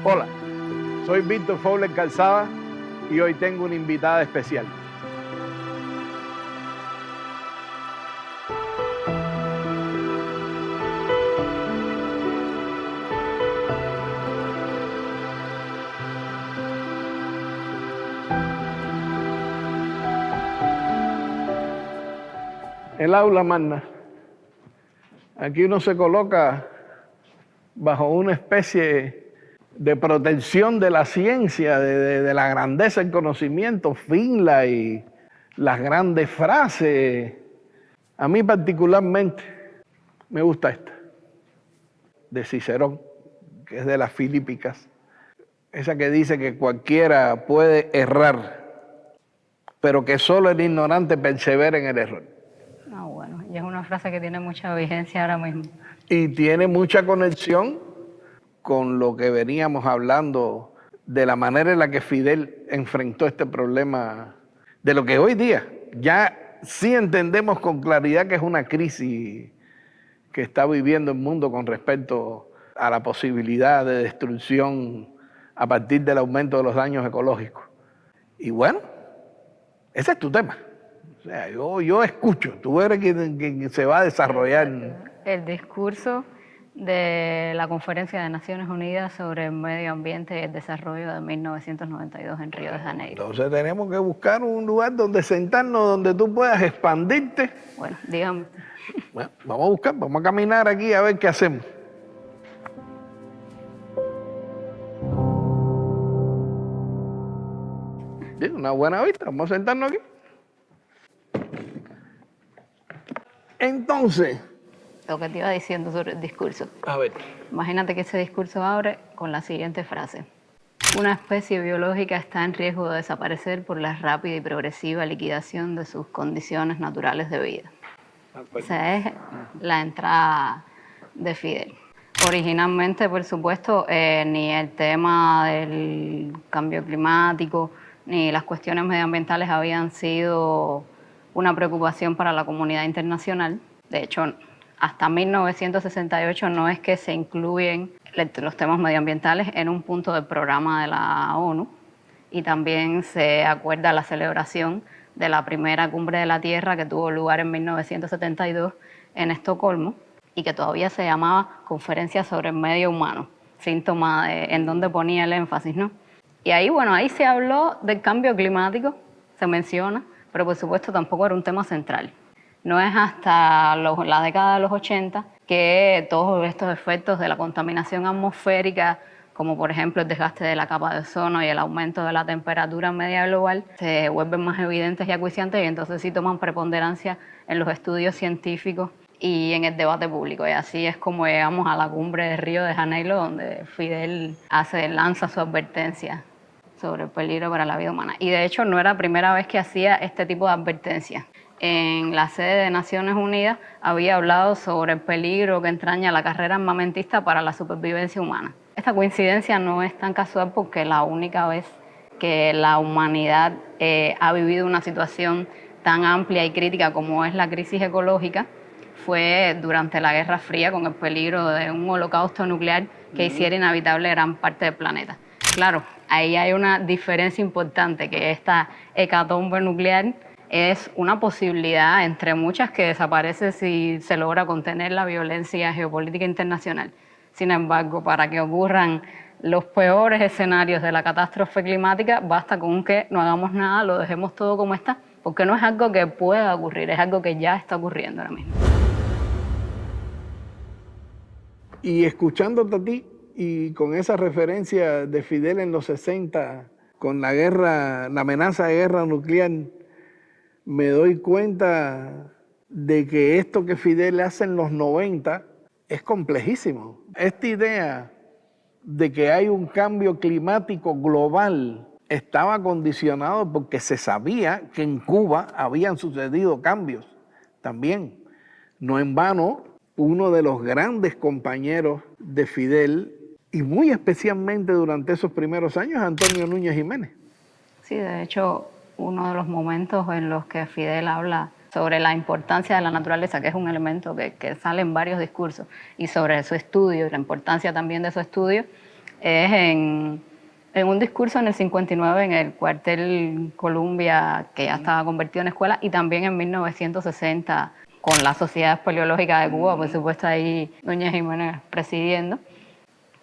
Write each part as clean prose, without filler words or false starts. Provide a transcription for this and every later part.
Hola, soy Víctor Fowler Calzada y hoy tengo una invitada especial. El aula magna. Aquí uno se coloca bajo una especie de protección de la ciencia, de la grandeza del conocimiento, Finlay, las grandes frases. A mí particularmente me gusta esta, de Cicerón, que es de las Filípicas, esa que dice que cualquiera puede errar, pero que solo el ignorante persevera en el error. Ah, bueno, y es una frase que tiene mucha vigencia ahora mismo. Y tiene mucha conexión con lo que veníamos hablando de la manera en la que Fidel enfrentó este problema, de lo que hoy día ya sí entendemos con claridad que es una crisis que está viviendo el mundo con respecto a la posibilidad de destrucción a partir del aumento de los daños ecológicos. Y bueno, ese es tu tema. O sea, yo escucho, tú eres quien se va a desarrollar. El discurso de la Conferencia de Naciones Unidas sobre el Medio Ambiente y el Desarrollo de 1992 en Río de Janeiro. Entonces tenemos que buscar un lugar donde sentarnos, donde tú puedas expandirte. Bueno, dígame. Bueno, vamos a buscar, vamos a caminar aquí a ver qué hacemos. Bien, una buena vista, vamos a sentarnos aquí. Entonces, Lo que te iba diciendo sobre el discurso. a ver. Imagínate que ese discurso abre con la siguiente frase. Una especie biológica está en riesgo de desaparecer por la rápida y progresiva liquidación de sus condiciones naturales de vida. Esa es la entrada de Fidel. Originalmente, por supuesto, ni el tema del cambio climático ni las cuestiones medioambientales habían sido una preocupación para la comunidad internacional. De hecho, hasta 1968 no es que se incluyen los temas medioambientales en un punto del programa de la ONU, y también se acuerda la celebración de la primera cumbre de la Tierra que tuvo lugar en 1972 en Estocolmo y que todavía se llamaba Conferencia sobre el Medio Humano, síntoma de en donde ponía el énfasis, ¿no? Y ahí, bueno, ahí se habló del cambio climático, se menciona, pero por supuesto tampoco era un tema central. No es hasta la década de los 80 que todos estos efectos de la contaminación atmosférica, como por ejemplo el desgaste de la capa de ozono y el aumento de la temperatura media global, se vuelven más evidentes y acuciantes, y entonces sí toman preponderancia en los estudios científicos y en el debate público. Y así es como llegamos a la cumbre de Río de Janeiro, donde Fidel lanza su advertencia sobre el peligro para la vida humana. Y de hecho no era la primera vez que hacía este tipo de advertencias. En la sede de Naciones Unidas había hablado sobre el peligro que entraña la carrera armamentista para la supervivencia humana. Esta coincidencia no es tan casual porque la única vez que la humanidad ha vivido una situación tan amplia y crítica como es la crisis ecológica fue durante la Guerra Fría, con el peligro de un holocausto nuclear que hiciera inhabitable gran parte del planeta. Claro, ahí hay una diferencia importante, que esta hecatombe nuclear es una posibilidad entre muchas que desaparece si se logra contener la violencia geopolítica internacional. Sin embargo, para que ocurran los peores escenarios de la catástrofe climática, basta con que no hagamos nada, lo dejemos todo como está, porque no es algo que pueda ocurrir, es algo que ya está ocurriendo ahora mismo. Y escuchándote a ti y con esa referencia de Fidel en los 60, con la guerra, la amenaza de guerra nuclear, me doy cuenta de que esto que Fidel hace en los 90 es complejísimo. Esta idea de que hay un cambio climático global estaba condicionado porque se sabía que en Cuba habían sucedido cambios también. No en vano, uno de los grandes compañeros de Fidel, y muy especialmente durante esos primeros años, Antonio Núñez Jiménez. Sí, de hecho, uno de los momentos en los que Fidel habla sobre la importancia de la naturaleza, que es un elemento que sale en varios discursos, y sobre su estudio y la importancia también de su estudio, es en un discurso en el 59 en el cuartel Columbia, que ya estaba convertido en escuela, y también en 1960 con la Sociedad Espeleológica de Cuba, por supuesto ahí Doña Jiménez presidiendo.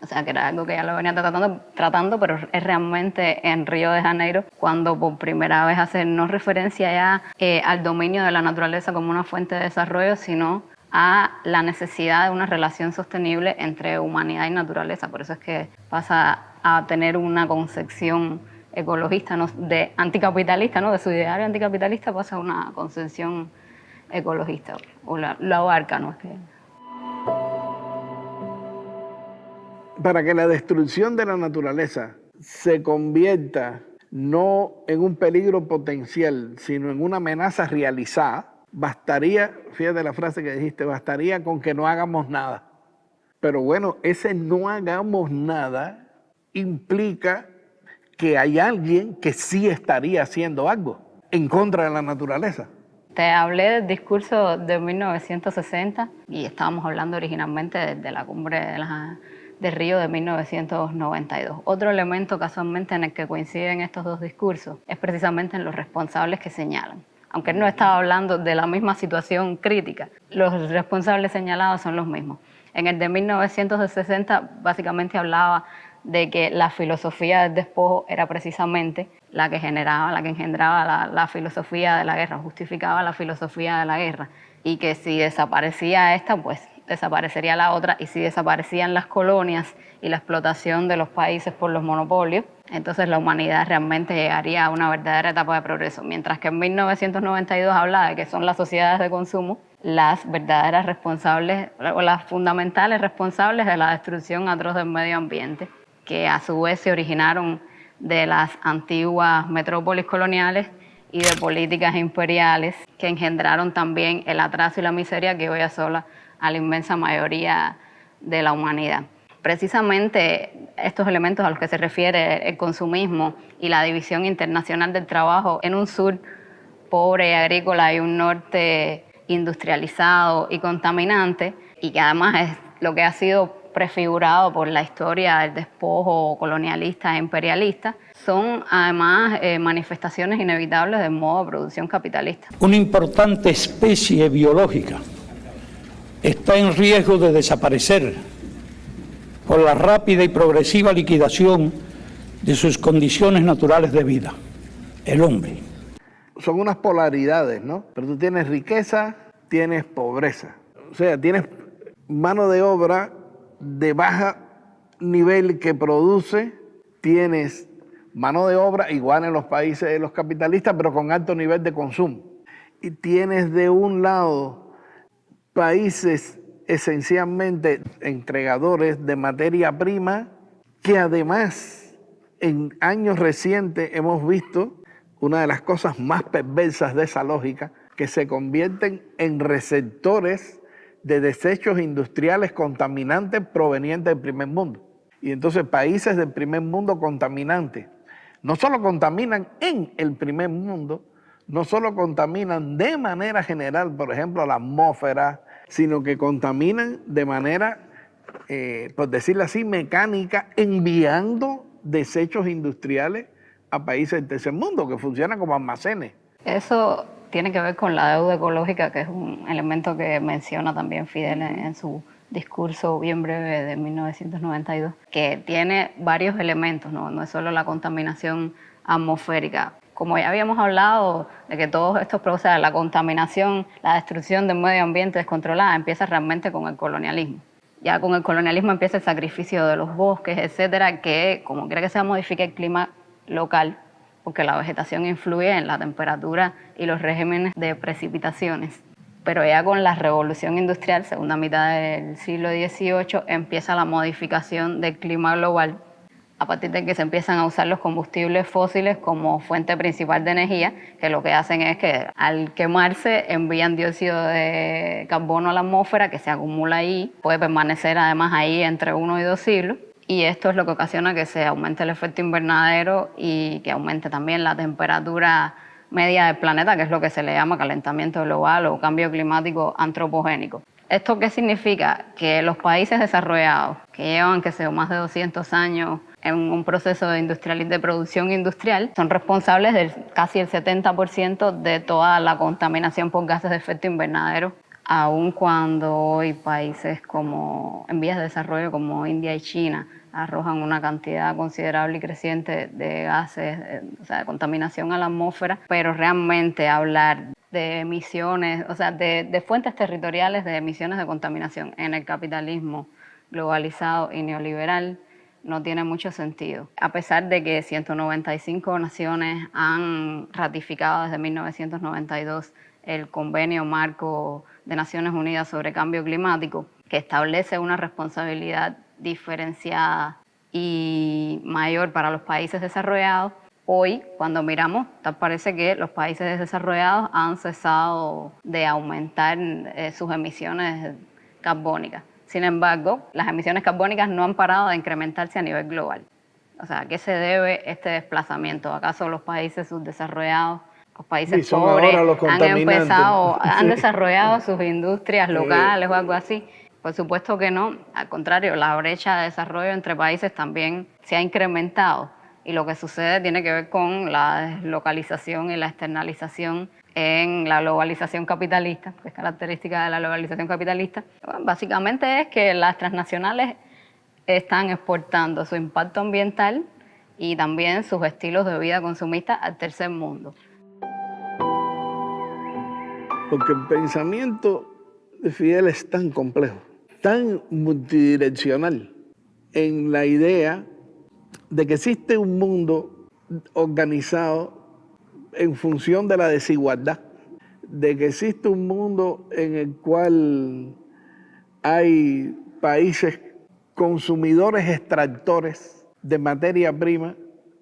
O sea, que era algo que ya lo venía tratando, pero es realmente en Río de Janeiro cuando por primera vez hace no referencia ya al dominio de la naturaleza como una fuente de desarrollo, sino a la necesidad de una relación sostenible entre humanidad y naturaleza. Por eso es que pasa a tener una concepción ecologista, ¿no? De anticapitalista, ¿no? De su ideario anticapitalista pasa a una concepción ecologista, o lo abarca, ¿no? Es que... Para que la destrucción de la naturaleza se convierta no en un peligro potencial, sino en una amenaza realizada, bastaría, fíjate la frase que dijiste, bastaría con que no hagamos nada. Pero bueno, ese no hagamos nada implica que hay alguien que sí estaría haciendo algo en contra de la naturaleza. Te hablé del discurso de 1960 y estábamos hablando originalmente de la cumbre de Río de 1992. Otro elemento casualmente en el que coinciden estos dos discursos es precisamente en los responsables que señalan. Aunque él no estaba hablando de la misma situación crítica, los responsables señalados son los mismos. En el de 1960 básicamente hablaba de que la filosofía del despojo era precisamente la que engendraba la filosofía de la guerra, justificaba la filosofía de la guerra, y que si desaparecía esta, pues desaparecería la otra, y si desaparecían las colonias y la explotación de los países por los monopolios, entonces la humanidad realmente llegaría a una verdadera etapa de progreso. Mientras que en 1992 hablaba de que son las sociedades de consumo las verdaderas responsables, o las fundamentales responsables de la destrucción atroz del medio ambiente, que a su vez se originaron de las antiguas metrópolis coloniales y de políticas imperiales que engendraron también el atraso y la miseria que hoy asola a la inmensa mayoría de la humanidad. Precisamente estos elementos a los que se refiere el consumismo y la división internacional del trabajo en un sur pobre y agrícola y un norte industrializado y contaminante, y que además es lo que ha sido prefigurado por la historia del despojo colonialista e imperialista, son además manifestaciones inevitables del modo de producción capitalista. Una importante especie biológica está en riesgo de desaparecer por la rápida y progresiva liquidación de sus condiciones naturales de vida, el hombre. Son unas polaridades, ¿no? Pero tú tienes riqueza, tienes pobreza. O sea, tienes mano de obra de baja nivel que produce, tienes mano de obra igual en los países de los capitalistas, pero con alto nivel de consumo. Y tienes de un lado países esencialmente entregadores de materia prima, que además en años recientes hemos visto una de las cosas más perversas de esa lógica, que se convierten en receptores de desechos industriales contaminantes provenientes del primer mundo. Y entonces países del primer mundo contaminantes no solo contaminan en el primer mundo, no solo contaminan de manera general, por ejemplo, la atmósfera, sino que contaminan de manera, por decirlo así, mecánica, enviando desechos industriales a países del tercer mundo, que funcionan como almacenes. Eso tiene que ver con la deuda ecológica, que es un elemento que menciona también Fidel en su discurso bien breve de 1992, que tiene varios elementos, no es solo la contaminación atmosférica. Como ya habíamos hablado de que todos estos procesos, la contaminación, la destrucción del medio ambiente descontrolada, empieza realmente con el colonialismo. Ya con el colonialismo empieza el sacrificio de los bosques, etcétera, que como quiera que sea modifica el clima local, porque la vegetación influye en la temperatura y los regímenes de precipitaciones. Pero ya con la revolución industrial, segunda mitad del siglo XVIII, empieza la modificación del clima global, a partir de que se empiezan a usar los combustibles fósiles como fuente principal de energía, que lo que hacen es que al quemarse envían dióxido de carbono a la atmósfera, que se acumula ahí, puede permanecer además ahí entre 1 y 2 siglos, y esto es lo que ocasiona que se aumente el efecto invernadero y que aumente también la temperatura media del planeta, que es lo que se le llama calentamiento global o cambio climático antropogénico. ¿Esto qué significa? Que los países desarrollados, que llevan, que sé, más de 200 años en un proceso de producción industrial, son responsables de casi el 70% de toda la contaminación por gases de efecto invernadero, aun cuando hoy países como en vías de desarrollo como India y China arrojan una cantidad considerable y creciente de gases, o sea, de contaminación a la atmósfera, pero realmente hablar de emisiones, o sea, de fuentes territoriales de emisiones de contaminación en el capitalismo globalizado y neoliberal no tiene mucho sentido. A pesar de que 195 naciones han ratificado desde 1992 el Convenio Marco de Naciones Unidas sobre Cambio Climático, que establece una responsabilidad diferenciada y mayor para los países desarrollados, hoy, cuando miramos, tal parece que los países desarrollados han cesado de aumentar sus emisiones carbónicas. Sin embargo, las emisiones carbónicas no han parado de incrementarse a nivel global. O sea, ¿a qué se debe este desplazamiento? ¿Acaso los países subdesarrollados, los países pobres, han desarrollado sus industrias locales o algo así? Por supuesto que no. Al contrario, la brecha de desarrollo entre países también se ha incrementado. Y lo que sucede tiene que ver con la deslocalización y la externalización en la globalización capitalista, que es característica de la globalización capitalista. Bueno, básicamente es que las transnacionales están exportando su impacto ambiental y también sus estilos de vida consumistas al tercer mundo. Porque el pensamiento de Fidel es tan complejo, tan multidireccional, en la idea de que existe un mundo organizado en función de la desigualdad, de que existe un mundo en el cual hay países consumidores extractores de materia prima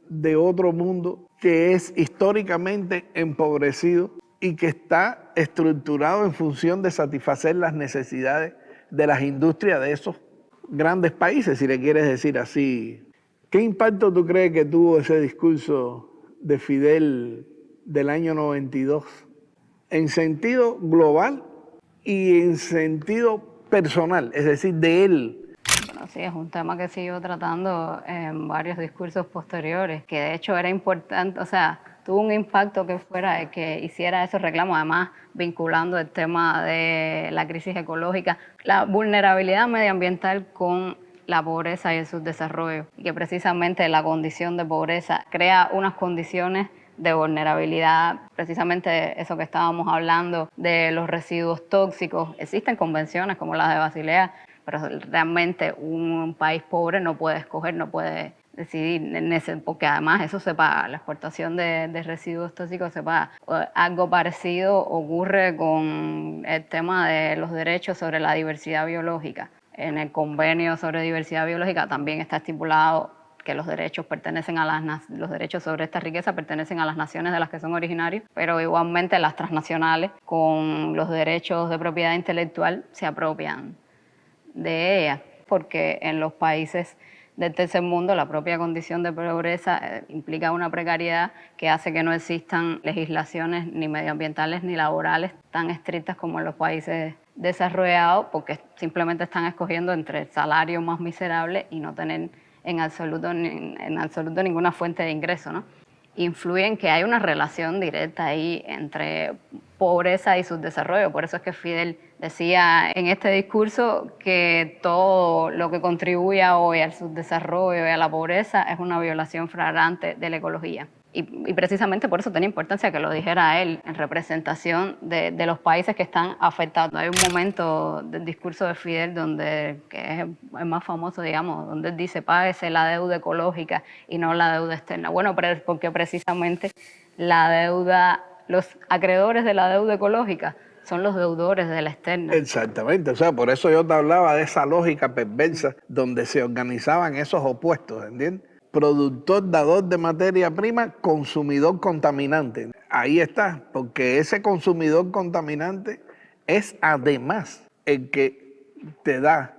de otro mundo que es históricamente empobrecido y que está estructurado en función de satisfacer las necesidades de las industrias de esos grandes países, si le quieres decir así. ¿Qué impacto tú crees que tuvo ese discurso de Fidel del año 92 en sentido global y en sentido personal, es decir, de él? Bueno, sí, es un tema que siguió tratando en varios discursos posteriores, que de hecho era importante, o sea, tuvo un impacto que fuera el que hiciera esos reclamos, además vinculando el tema de la crisis ecológica, la vulnerabilidad medioambiental con la pobreza y el subdesarrollo, y que precisamente la condición de pobreza crea unas condiciones de vulnerabilidad, precisamente eso que estábamos hablando de los residuos tóxicos. Existen convenciones como las de Basilea, pero realmente un país pobre no puede escoger, no puede decidir, porque además eso se paga, la exportación de residuos tóxicos se paga. Algo parecido ocurre con el tema de los derechos sobre la diversidad biológica. En el convenio sobre diversidad biológica también está estipulado que los derechos los derechos sobre esta riqueza pertenecen a las naciones de las que son originarios, pero igualmente las transnacionales con los derechos de propiedad intelectual se apropian de ella, porque en los países del tercer mundo la propia condición de pobreza implica una precariedad que hace que no existan legislaciones ni medioambientales ni laborales tan estrictas como en los países desarrollados, porque simplemente están escogiendo entre el salario más miserable y no tener en absoluto ninguna fuente de ingreso, ¿no? Influye en que hay una relación directa ahí entre pobreza y subdesarrollo. Por eso es que Fidel decía en este discurso que todo lo que contribuye hoy al subdesarrollo y a la pobreza es una violación flagrante de la ecología. Y precisamente por eso tenía importancia que lo dijera él en representación de los países que están afectados. Hay un momento del discurso de Fidel que es el más famoso, digamos, donde él dice: páguese la deuda ecológica y no la deuda externa. Bueno, porque precisamente los acreedores de la deuda ecológica son los deudores de la externa. Exactamente, o sea, por eso yo te hablaba de esa lógica perversa donde se organizaban esos opuestos, ¿entiendes? Productor, dador de materia prima, consumidor contaminante. Ahí está, porque ese consumidor contaminante es además el que te da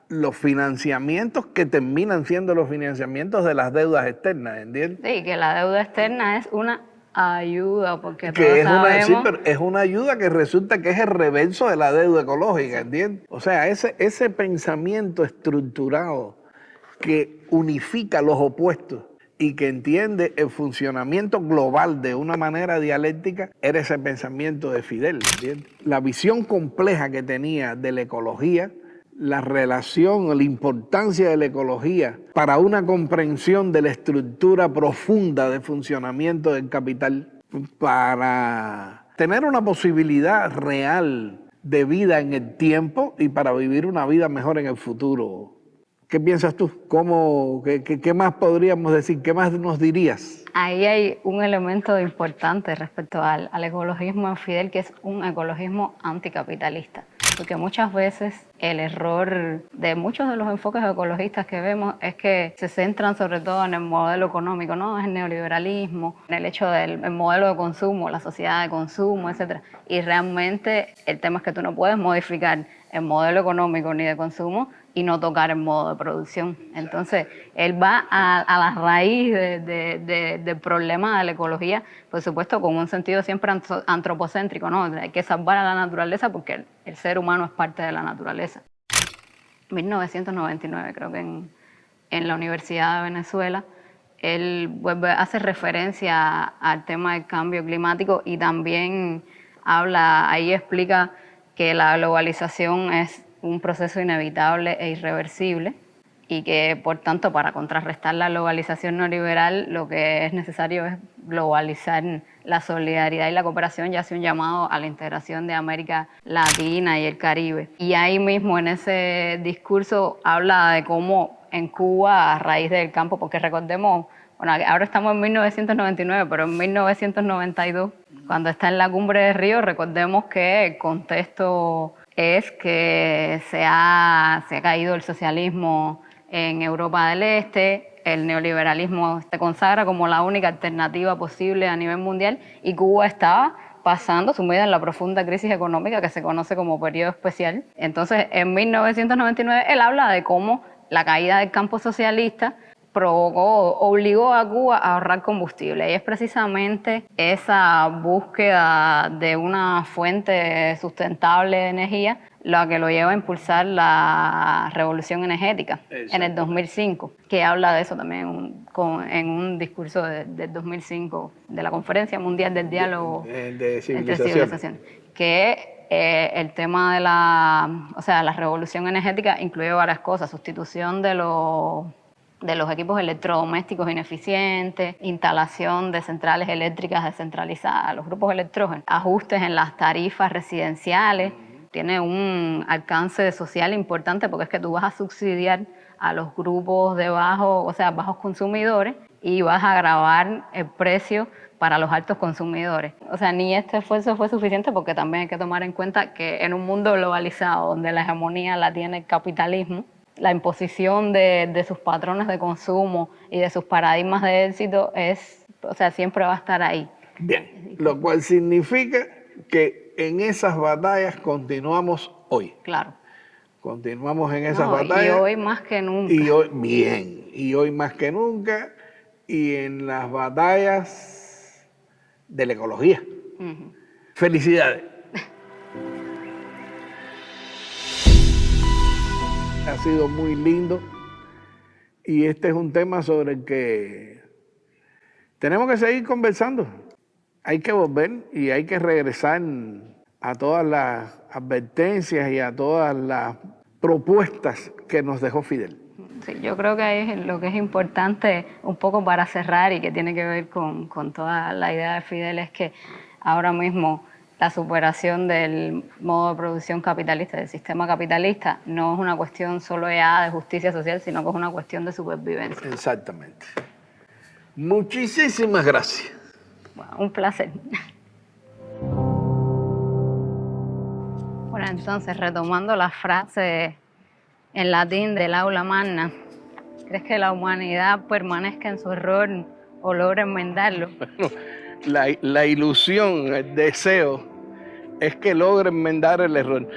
los financiamientos que terminan siendo los financiamientos de las deudas externas, ¿entiendes? Sí, que la deuda externa es una ayuda, porque Que todos es una, sí, sabemos... pero es una ayuda que resulta que es el reverso de la deuda ecológica, ¿entiendes? O sea, ese pensamiento estructurado que unifica los opuestos y que entiende el funcionamiento global de una manera dialéctica, era ese pensamiento de Fidel, ¿entiendes? La visión compleja que tenía de la ecología, la relación, la importancia de la ecología para una comprensión de la estructura profunda de funcionamiento del capital, para tener una posibilidad real de vida en el tiempo y para vivir una vida mejor en el futuro. ¿Qué piensas tú? ¿Qué más podríamos decir? ¿Qué más nos dirías? Ahí hay un elemento importante respecto al ecologismo en Fidel, que es un ecologismo anticapitalista. Porque muchas veces el error de muchos de los enfoques ecologistas que vemos es que se centran sobre todo en el modelo económico, ¿no? Es el neoliberalismo, en el hecho del modelo de consumo, la sociedad de consumo, etc. Y realmente el tema es que tú no puedes modificar el modelo económico ni de consumo y no tocar el modo de producción. Entonces, él va a la raíz del problema de la ecología, por supuesto, con un sentido siempre antropocéntrico, ¿no? Hay que salvar a la naturaleza porque el ser humano es parte de la naturaleza. 1999, creo que en la Universidad de Venezuela, él hace referencia al tema del cambio climático y también ahí explica que la globalización es un proceso inevitable e irreversible y que, por tanto, para contrarrestar la globalización neoliberal, lo que es necesario es globalizar la solidaridad y la cooperación, y hace un llamado a la integración de América Latina y el Caribe. Y ahí mismo, en ese discurso, habla de cómo en Cuba, a raíz del campo, porque recordemos, bueno, ahora estamos en 1999, pero en 1992, cuando está en la cumbre de Río, recordemos que el contexto es que se ha caído el socialismo en Europa del Este, el neoliberalismo se consagra como la única alternativa posible a nivel mundial y Cuba estaba pasando sumida en la profunda crisis económica que se conoce como periodo especial. Entonces, en 1999, él habla de cómo la caída del campo socialista obligó a Cuba a ahorrar combustible. Y es precisamente esa búsqueda de una fuente sustentable de energía la que lo lleva a impulsar la revolución energética en el 2005, que habla de eso también en un discurso del 2005 de la Conferencia Mundial del Diálogo de entre Civilizaciones, que el tema de la revolución energética incluye varias cosas: sustitución de los equipos electrodomésticos ineficientes, instalación de centrales eléctricas descentralizadas, los grupos electrógenos, ajustes en las tarifas residenciales. Tiene un alcance social importante porque es que tú vas a subsidiar a los grupos de bajos consumidores y vas a gravar el precio para los altos consumidores. O sea, ni este esfuerzo fue suficiente porque también hay que tomar en cuenta que en un mundo globalizado donde la hegemonía la tiene el capitalismo, la imposición de sus patrones de consumo y de sus paradigmas de éxito siempre va a estar ahí. Bien, lo cual significa que en esas batallas continuamos hoy. Claro. Continuamos en esas batallas. Y hoy más que nunca. Y hoy más que nunca, y en las batallas de la ecología. Felicidades. Ha sido muy lindo y este es un tema sobre el que tenemos que seguir conversando. Hay que volver y hay que regresar a todas las advertencias y a todas las propuestas que nos dejó Fidel. Sí, yo creo que ahí lo que es importante, un poco para cerrar y que tiene que ver con toda la idea de Fidel, es que ahora mismo la superación del modo de producción capitalista, del sistema capitalista, no es una cuestión solo ya de justicia social, sino que es una cuestión de supervivencia. Exactamente. Muchísimas gracias. Bueno, un placer. Bueno, entonces, retomando la frase en latín del aula magna, ¿crees que la humanidad permanezca en su error o logre enmendarlo? Bueno, la ilusión, el deseo, es que logre enmendar el error.